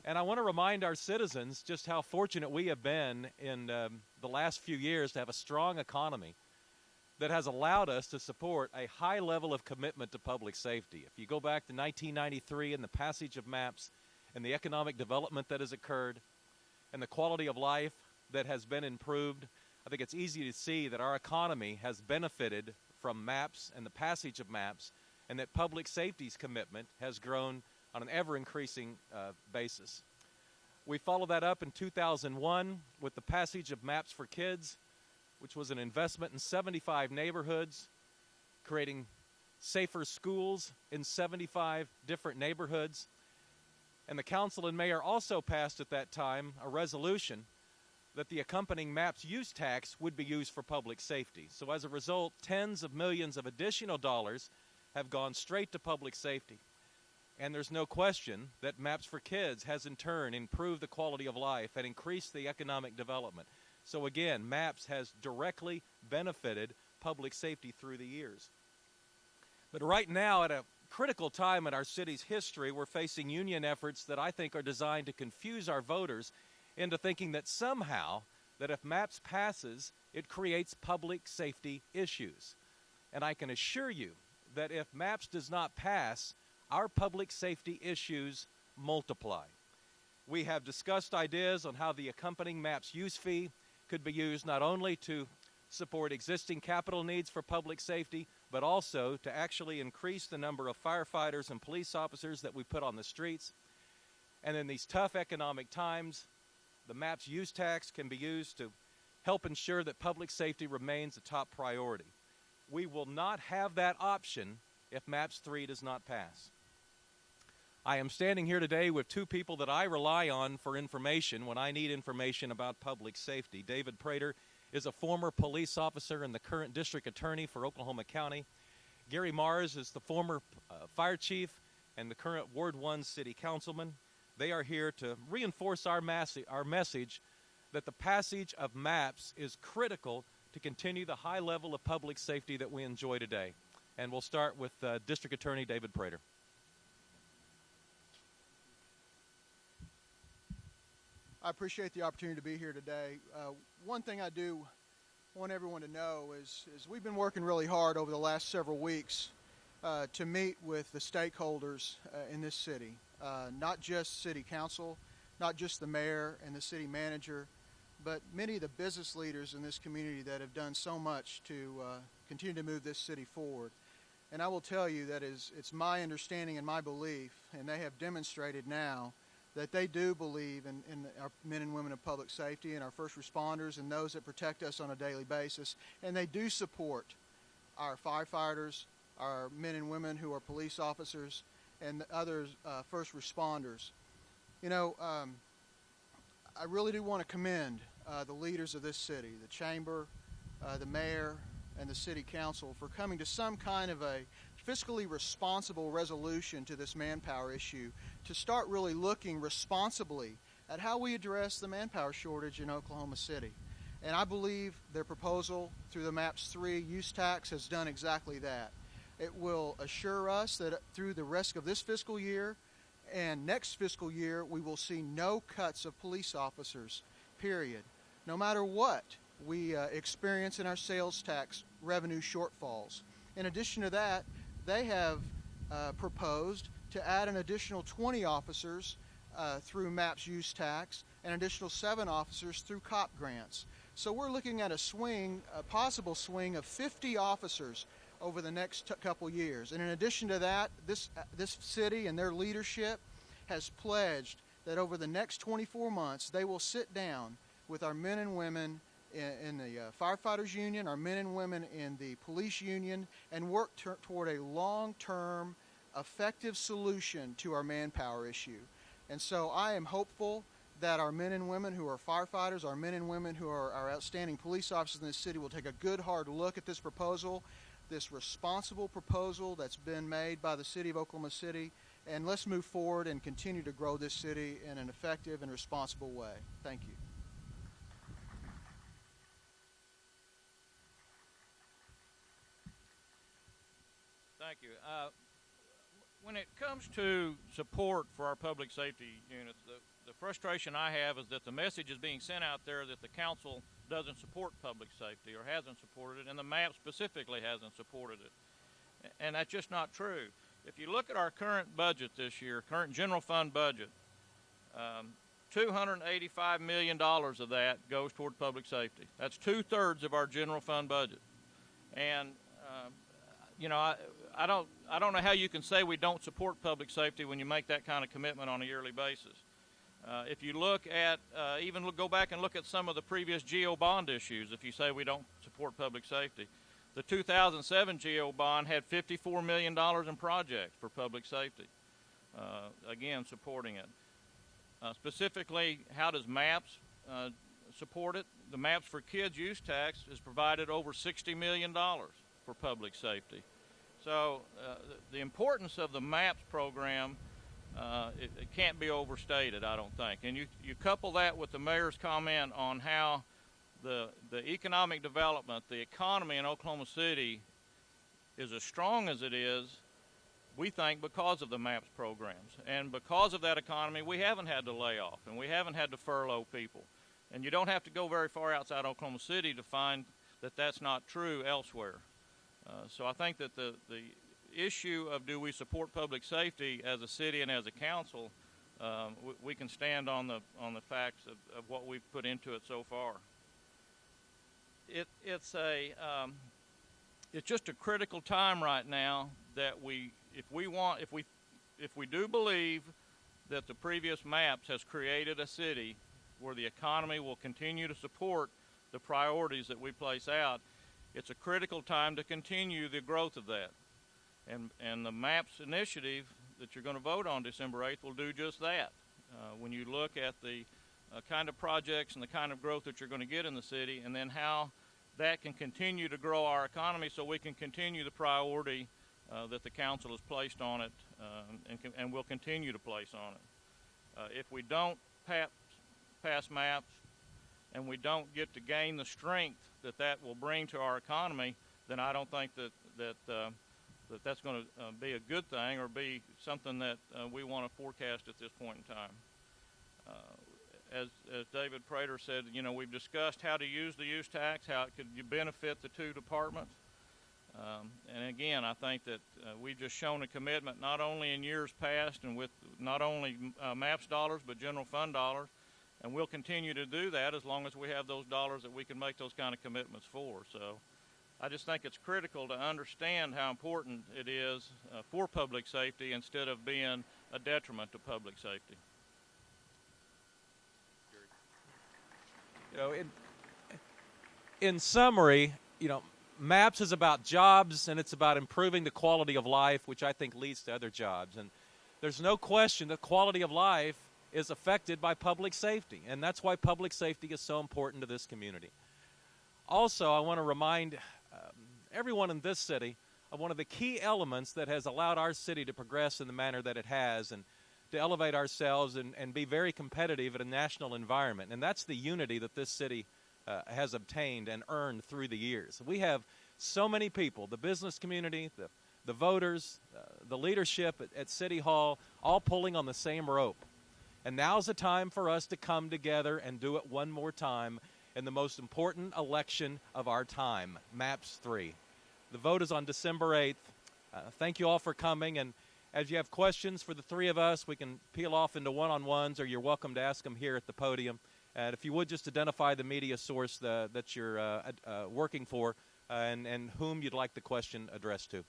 And I want to remind our citizens just how fortunate we have been in the last few years to have a strong economy that has allowed us to support a high level of commitment to public safety. If you go back to 1993 and the passage of MAPS and the economic development that has occurred and the quality of life that has been improved, I think it's easy to see that our economy has benefited from MAPS and the passage of MAPS, and that public safety's commitment has grown on an ever-increasing basis. We followed that up in 2001 with the passage of MAPS for Kids, which was an investment in 75 neighborhoods, creating safer schools in 75 different neighborhoods. And the council and mayor also passed at that time a resolution that the accompanying MAPS use tax would be used for public safety. So as a result, tens of millions of additional dollars have gone straight to public safety. And there's no question that MAPS for Kids has in turn improved the quality of life and increased the economic development. So again, MAPS has directly benefited public safety through the years. But right now, at a critical time in our city's history, we're facing union efforts that I think are designed to confuse our voters into thinking that somehow, that if MAPS passes, it creates public safety issues. And I can assure you that if MAPS does not pass, our public safety issues multiply. We have discussed ideas on how the accompanying MAPS use fee could be used not only to support existing capital needs for public safety, but also to actually increase the number of firefighters and police officers that we put on the streets. And in these tough economic times, the MAPS use tax can be used to help ensure that public safety remains a top priority. We will not have that option if MAPS 3 does not pass. I am standing here today with two people that I rely on for information when I need information about public safety. David Prater is a former police officer and the current district attorney for Oklahoma County. Gary Mars is the former fire chief and the current Ward 1 city councilman. They are here to reinforce our message that the passage of MAPS is critical to continue the high level of public safety that we enjoy today. And we'll start with District Attorney David Prater. I appreciate the opportunity to be here today. One thing I do want everyone to know is we've been working really hard over the last several weeks to meet with the stakeholders in this city, not just city council, not just the mayor and the city manager, but many of the business leaders in this community that have done so much to continue to move this city forward. And I will tell you that it's my understanding and my belief, and they have demonstrated now, that they do believe in our men and women of public safety and our first responders and those that protect us on a daily basis. And they do support our firefighters, our men and women who are police officers, and other first responders. You know, I really do want to commend the leaders of this city, the chamber, the mayor, and the city council for coming to some kind of a fiscally responsible resolution to this manpower issue, to start really looking responsibly at how we address the manpower shortage in Oklahoma City. And I believe their proposal through the MAPS 3 use tax has done exactly that. It will assure us that through the rest of this fiscal year and next fiscal year, we will see no cuts of police officers, period. No matter what we experience in our sales tax revenue shortfalls. In addition to that, they have proposed to add an additional 20 officers through MAPS use tax and an additional 7 officers through COP grants. So we're looking at a possible swing of 50 officers over the next couple years. And in addition to that, this city and their leadership has pledged that over the next 24 months, they will sit down with our men and women in the firefighters union, our men and women in the police union, and work toward a long-term effective solution to our manpower issue. And so I am hopeful that our men and women who are firefighters, our men and women who are our outstanding police officers in this city will take a good hard look at this proposal, this responsible proposal that's been made by the city of Oklahoma City, and let's move forward and continue to grow this city in an effective and responsible way. Thank you. Thank you. When it comes to support for our public safety units, the frustration I have is that the message is being sent out there that the council doesn't support public safety or hasn't supported it, and the map specifically hasn't supported it. And that's just not true. If you look at our current budget this year, current general fund budget, $285 million of that goes toward public safety. That's 2/3 of our general fund budget. And you know, I don't know how you can say we don't support public safety when you make that kind of commitment on a yearly basis. If you look at go back and look at some of the previous GO bond issues, if you say we don't support public safety, the 2007 GO bond had $54 million in projects for public safety. Again, supporting it. Specifically, how does MAPS support it? The MAPS for Kids use tax has provided over $60 million for public safety. So the importance of the MAPS program, it can't be overstated, I don't think. And you couple that with the mayor's comment on how the economic development, the economy in Oklahoma City is as strong as it is, we think, because of the MAPS programs. And because of that economy, we haven't had to lay off and we haven't had to furlough people. And you don't have to go very far outside Oklahoma City to find that that's not true elsewhere. So I think that the issue of do we support public safety as a city and as a council, we can stand on the facts of what we've put into it so far. It's just a critical time right now that if we do believe that the previous MAPS has created a city where the economy will continue to support the priorities that we place out, it's a critical time to continue the growth of that. And the MAPS initiative that you're going to vote on December 8th will do just that. When you look at the kind of projects and the kind of growth that you're going to get in the city, and then how that can continue to grow our economy so we can continue the priority that the council has placed on it and will continue to place on it. If we don't pass MAPS and we don't get to gain the strength that will bring to our economy, then I don't think that's going to be a good thing or be something that we want to forecast at this point in time. As David Prater said, you know, we've discussed how to use the use tax, how it could benefit the two departments. And again, I think that we've just shown a commitment not only in years past and with not only MAPS dollars but general fund dollars, and we'll continue to do that as long as we have those dollars that we can make those kind of commitments for. So I just think it's critical to understand how important it is for public safety instead of being a detriment to public safety. You know, in summary, you know, MAPS is about jobs and it's about improving the quality of life, which I think leads to other jobs. And there's no question that quality of life is affected by public safety, and that's why public safety is so important to this community. Also, I want to remind everyone in this city of one of the key elements that has allowed our city to progress in the manner that it has and to elevate ourselves and be very competitive in a national environment, and that's the unity that this city has obtained and earned through the years. We have so many people, the business community, the voters, the leadership at City Hall, all pulling on the same rope. And now's the time for us to come together and do it one more time in the most important election of our time, MAPS 3. The vote is on December 8th. Thank you all for coming. And as you have questions for the three of us, we can peel off into one-on-ones, or you're welcome to ask them here at the podium. And if you would, just identify the media source that you're working for and whom you'd like the question addressed to.